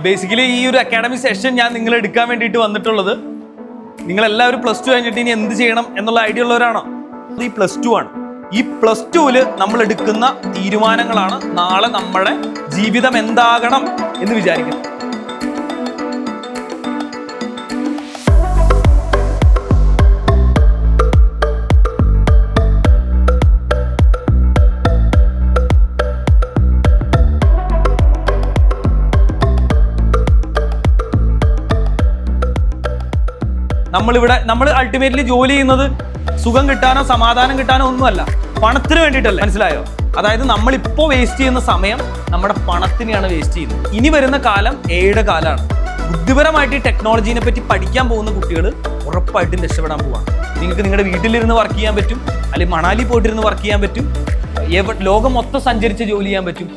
Basically ഈ ഒരു academic session ഞാൻ നിങ്ങളെ എടുക്കാൻ വേണ്ടിയിട്ട് വന്നിട്ടുള്ളത്, നിങ്ങളെല്ലാവരും +2 കഴിഞ്ഞിട്ട് ഇനി എന്ത് ചെയ്യണം എന്നുള്ള ഐഡിയ ഉള്ളവരാണോ? ഈ +2 ആണ്. ഈ +2-ല് നമ്മൾ എടുക്കുന്ന തീരുമാനങ്ങളാണ് നാളെ നമ്മുടെ ജീവിതം എന്താകണം എന്ന് വിചാരിക്കണം. നമ്മൾ അൾട്ടിമേറ്റ്ലി ജോലി ചെയ്യുന്നത് സുഖം കിട്ടാനോ സമാധാനം കിട്ടാനോ ഒന്നുമല്ല, പണത്തിന് വേണ്ടിയിട്ടല്ല. മനസ്സിലായോ? അതായത് നമ്മളിപ്പോൾ വേസ്റ്റ് ചെയ്യുന്ന സമയം നമ്മുടെ പണത്തിനെയാണ് വേസ്റ്റ് ചെയ്യുന്നത്. ഇനി വരുന്ന കാലം എയുടെ കാലമാണ്. ബുദ്ധിപരമായിട്ട് ഈ ടെക്നോളജീനെ പറ്റി പഠിക്കാൻ പോകുന്ന കുട്ടികൾ ഉറപ്പായിട്ടും രക്ഷപ്പെടാൻ പോവാണ്. നിങ്ങൾക്ക് നിങ്ങളുടെ വീട്ടിലിരുന്ന് വർക്ക് ചെയ്യാൻ പറ്റും, അല്ലെങ്കിൽ മണാലി പോയിട്ടിരുന്ന് വർക്ക് ചെയ്യാൻ പറ്റും, ലോകം മൊത്തം സഞ്ചരിച്ച് ജോലി ചെയ്യാൻ പറ്റും.